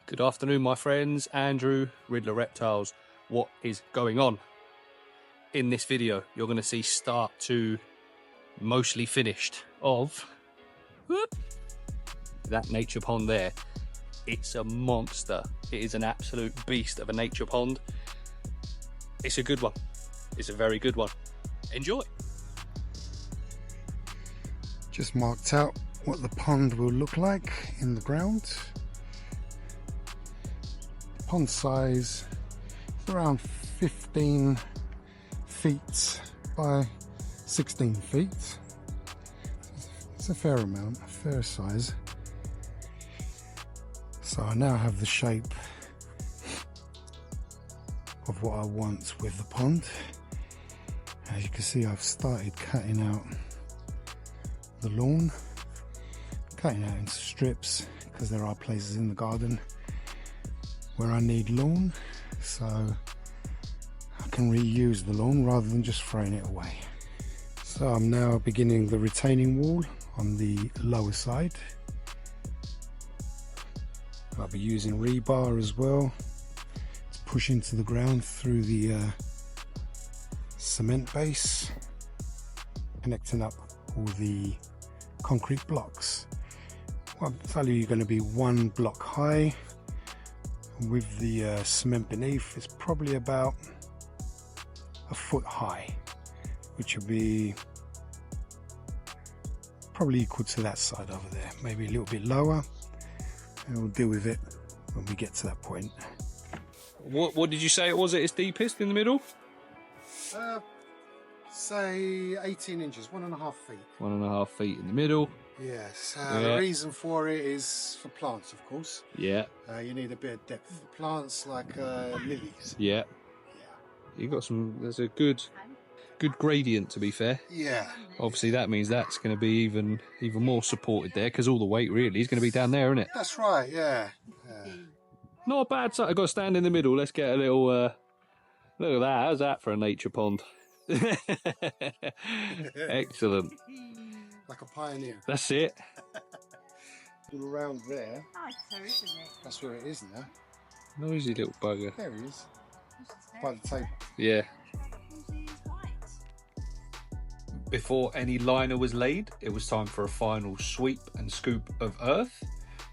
Good afternoon, my friends. Andrew, Riddler Reptiles. What is going on? In this video, you're going to see start to mostly finished of that nature pond there. It's a monster. It is an absolute beast of a nature pond. It's a good one. It's a very good one. Enjoy. Just marked out what the pond will look like in the ground. The pond size is around 15 feet by 16 feet. It's a fair amount, a fair size. So I now have the shape of what I want with the pond. As you can see, I've started cutting out the lawn, cutting out into strips because there are places in the garden where I need lawn, so I can reuse the lawn rather than just throwing it away. So I'm now beginning the retaining wall on the lower side. I'll be using rebar as well to push into the ground through the cement base, connecting up all the concrete blocks. Well, I'll tell you, you're going to be 1 block high. With the cement beneath, it's probably about a foot high, which will be probably equal to that side over there, maybe a little bit lower, and we'll deal with it when we get to that point. What did you say it was at its deepest in the middle? Say 18 inches, 1.5 feet. 1.5 feet in the middle. Yes, Yeah. the reason for it is for plants, of course. Yeah. You need a bit of depth for plants like lilies. Yeah. You got some. There's a good gradient, to be fair. Yeah. Obviously, that means that's going to be even more supported there, because all the weight really is going to be down there, isn't it? That's right. Yeah. Not a bad sight. I've got to stand in the middle. Let's get a little look at that. How's that for a nature pond? Excellent. Like a pioneer. That's it. All around there. Nicer, isn't it? That's where it is now. Noisy little bugger. There he is. By the table. Yeah. He's white. Before any liner was laid, it was time for a final sweep and scoop of earth,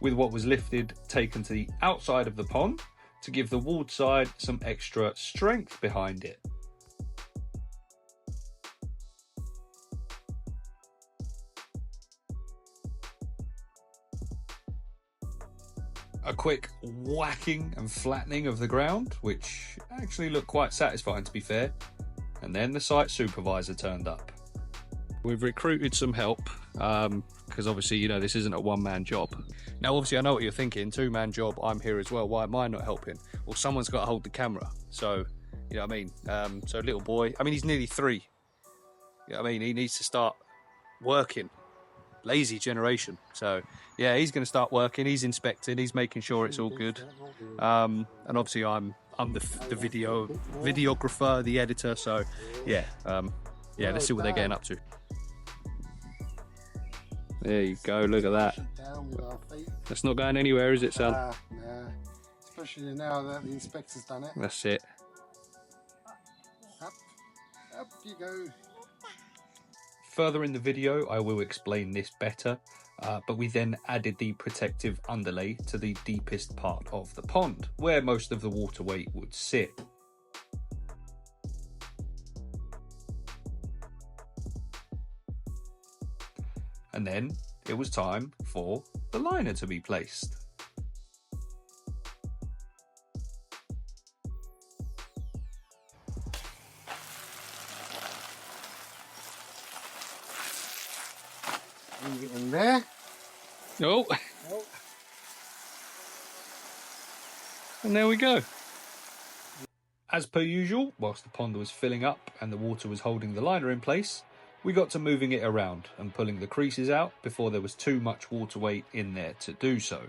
with what was lifted taken to the outside of the pond to give the walled side some extra strength behind it. A quick whacking and flattening of the ground, which actually looked quite satisfying, to be fair, and then the site supervisor turned up. We've recruited some help because obviously, you know, this isn't a one-man job. Now obviously I know what you're thinking, 2-man job, I'm here as well, why am I not helping? Well, someone's got to hold the camera, so you know what I mean. So little boy, I mean, he's nearly 3, you know what I mean, he needs to start working. Lazy generation. So yeah, he's going to start working, he's inspecting, he's making sure it's all good, and obviously I'm the videographer, the editor, so yeah, let's see what they're getting up to. There you go, look at that. That's not going anywhere, is it, son? Nah. Especially now that the inspector's done it. That's it. Up you go. Further in the video, I will explain this better, but we then added the protective underlay to the deepest part of the pond, where most of the water weight would sit. And then it was time for the liner to be placed. Leave it in there. Oh, and there we go. As per usual, whilst the pond was filling up and the water was holding the liner in place, we got to moving it around and pulling the creases out before there was too much water weight in there to do so.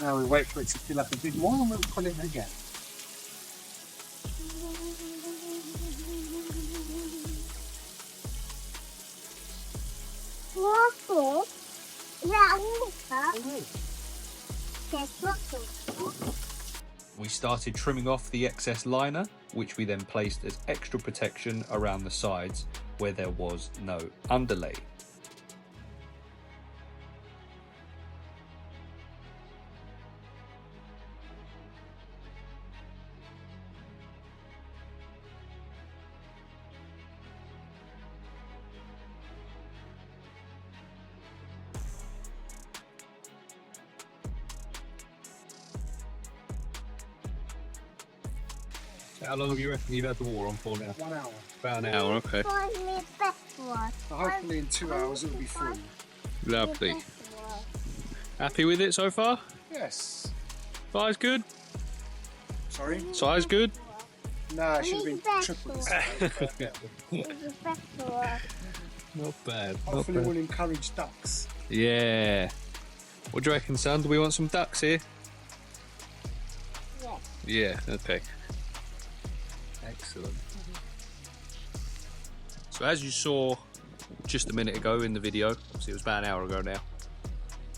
Now we wait for it to fill up a bit more and we'll pull it again. We started trimming off the excess liner, which we then placed as extra protection around the sides where there was no underlay. How long have you reckon you've had the water on for now? 1 hour. About an hour, okay. So hopefully in 2 hours it'll be full. Lovely. Happy with it so far? Yes. Size good? Sorry? Size good? No, it should have been triple this time. Not bad. Hopefully we'll encourage ducks. Yeah. What do you reckon, son? Do we want some ducks here? Yeah, okay. Excellent. So as you saw just a minute ago in the video, obviously it was about an hour ago now,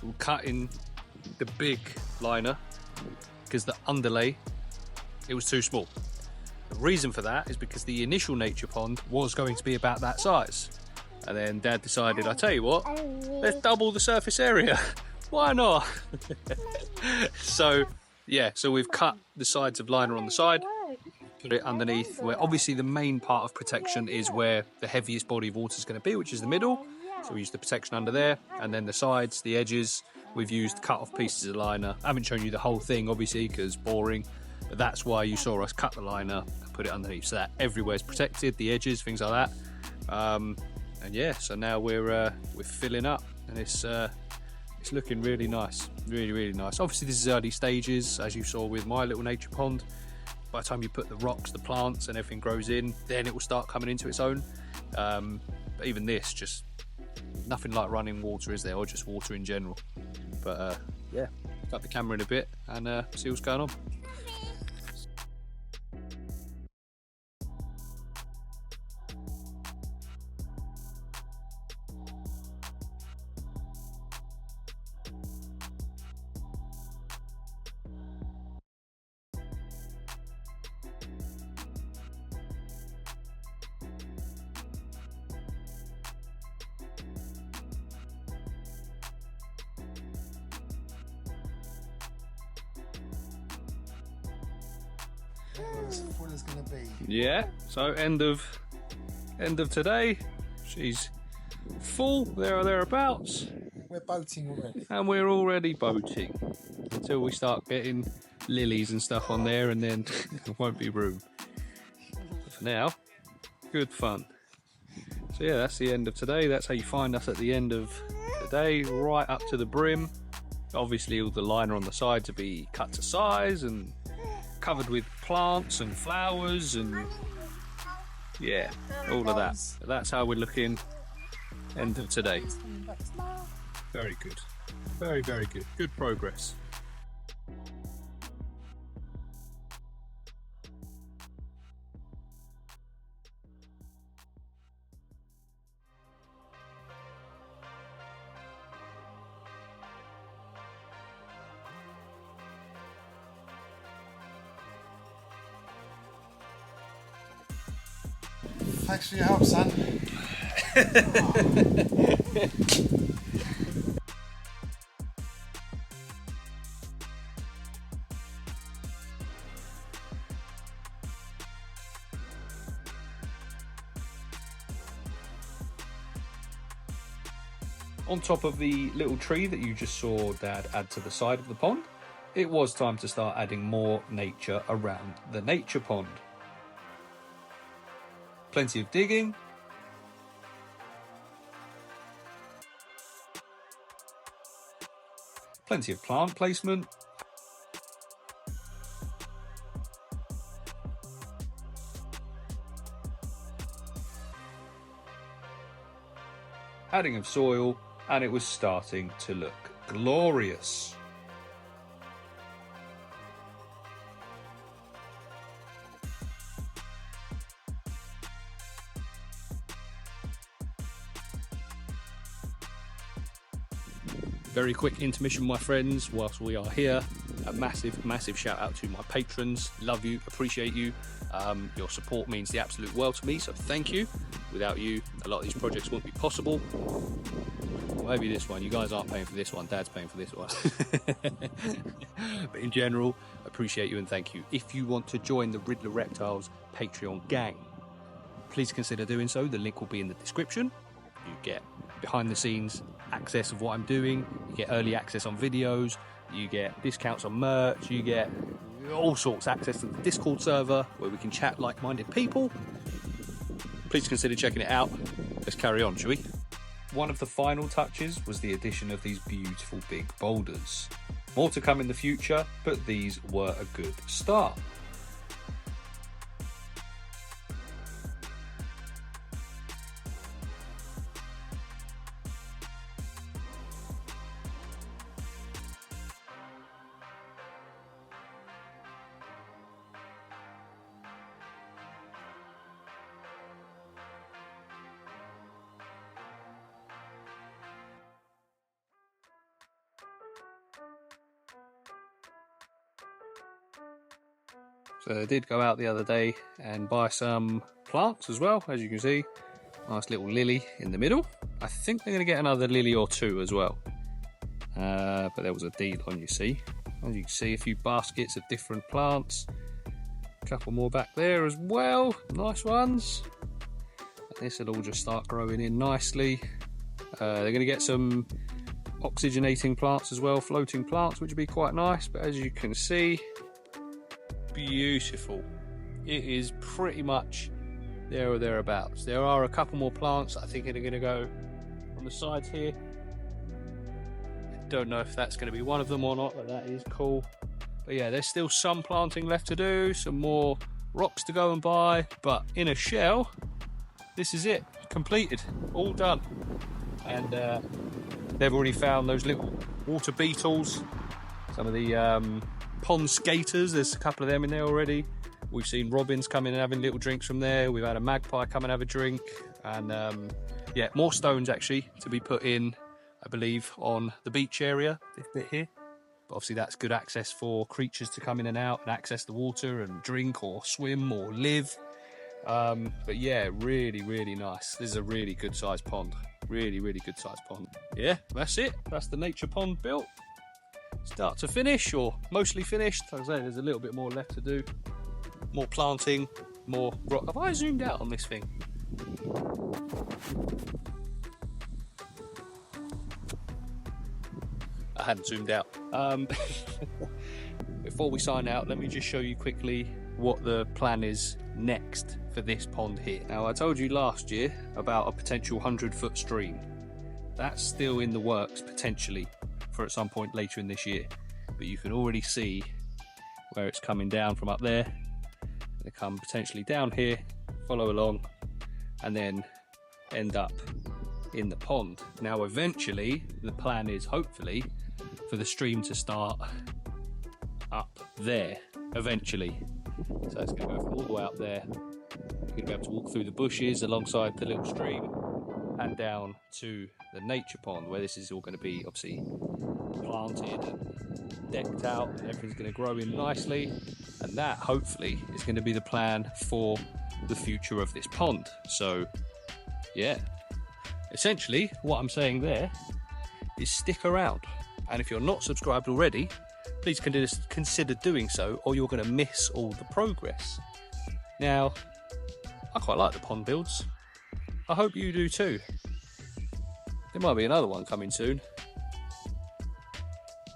we're cutting the big liner because the underlay, it was too small. The reason for that is because the initial nature pond was going to be about that size. And then Dad decided, I tell you what, let's double the surface area. Why not? So we've cut the sides of liner on the side, put it underneath where obviously the main part of protection is where the heaviest body of water is going to be, which is the middle. So we use the protection under there, and then the sides, the edges, we've used cut off pieces of liner. I haven't shown you the whole thing obviously because boring, but that's why you saw us cut the liner and put it underneath so that everywhere's protected, the edges, things like that. And yeah, so now we're filling up, and it's looking really nice, really nice. Obviously this is early stages, as you saw with my little nature pond. By the time you put the rocks, the plants and everything grows in, then it will start coming into its own. But even this, just nothing like running water is there, or just water in general. But yeah, cut the camera in a bit and see what's going on. As full as gonna be. Yeah, so end of today, she's full there or thereabouts, We're boating already. and we're already boating until we start getting lilies and stuff on there, and then there won't be room. But for now, good fun. So yeah, that's the end of today. That's how you find us at the end of the day, right up to the brim. Obviously all the liner on the sides will be cut to size and covered with plants and flowers and yeah, all of that. But that's how we're looking end of today. Very good. Very good. Good progress. Thanks for your help, son. On top of the little tree that you just saw Dad add to the side of the pond, it was time to start adding more nature around the nature pond. Plenty of digging, plenty of plant placement, adding of soil, and it was starting to look glorious. Very quick intermission, my friends, whilst we are here. A massive shout out to my patrons. Love you, appreciate you. Your support means the absolute world to me, so thank you. Without you, a lot of these projects wouldn't be possible. Well, maybe this one. You guys aren't paying for this one. Dad's paying for this one. But in general, appreciate you and thank you. If you want to join the Riddler Reptiles Patreon gang, please consider doing so. The link will be in the description. You get behind the scenes access of what I'm doing, you get early access on videos, you get discounts on merch, you get all sorts, access to the Discord server where we can chat like-minded people. Please consider checking it out. Let's carry on, shall we? One of the final touches was the addition of these beautiful big boulders. More to come in the future, but these were a good start. So I did go out the other day and buy some plants as well, as you can see. Nice little lily in the middle. I think they're going to get another lily or two as well. But there was a deal on, you see. As you can see, a few baskets of different plants. A couple more back there as well. Nice ones. And this will all just start growing in nicely. They're going to get some oxygenating plants as well, floating plants, which would be quite nice. But as you can see, beautiful. It is pretty much there or thereabouts. There are a couple more plants I think are going to go on the sides here. I don't know if that's going to be one of them or not, but that is cool. But yeah, there's still some planting left to do, some more rocks to go and buy, but in a shell, this is it, completed, all done. And they've already found those little water beetles, some of the pond skaters. There's a couple of them in there already. We've seen robins come in and having little drinks from there. We've had a magpie come and have a drink, and yeah, more stones actually to be put in, I believe, on the beach area, this bit here. But obviously that's good access for creatures to come in and out and access the water and drink or swim or live. But yeah, really nice. This is a really good sized pond. Really good sized pond. Yeah, that's it. That's the nature pond built. Start to finish, or mostly finished. Like I say, there's a little bit more left to do. More planting, more rock. Have I zoomed out on this thing? I hadn't zoomed out. Before we sign out, let me just show you quickly what the plan is next for this pond here. Now, I told you last year about a potential 100-foot stream. That's still in the works, potentially, for at some point later in this year. But you can already see where it's coming down from up there. They come potentially down here, follow along, and then end up in the pond. Now, eventually, the plan is hopefully for the stream to start up there, eventually. So it's going to go from all the way up there. You're going to be able to walk through the bushes alongside the little stream and down to the nature pond, where this is all going to be obviously planted and decked out, and everything's going to grow in nicely. And that hopefully is going to be the plan for the future of this pond. So yeah, essentially what I'm saying there is stick around, and if you're not subscribed already, please consider doing so, or you're going to miss all the progress. Now, I quite like the pond builds. I hope you do too. There might be another one coming soon.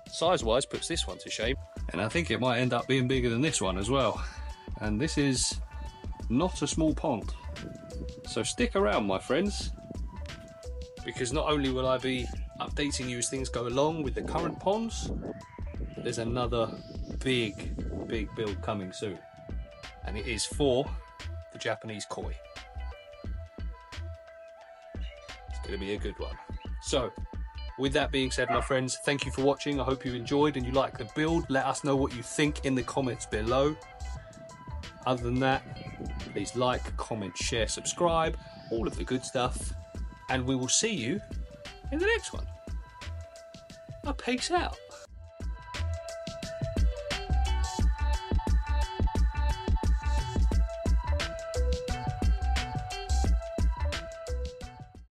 Size-wise puts this one to shame, and I think it might end up being bigger than this one as well. And this is not a small pond. So stick around, my friends, because not only will I be updating you as things go along with the current ponds, there's another big build coming soon, and it is for the Japanese koi. It's going to be a good one. So with that being said, my friends, thank you for watching. I hope you enjoyed and you like the build. Let us know what you think in the comments below. Other than that, please like, comment, share, subscribe, all of the good stuff, and we will see you in the next one. peace out.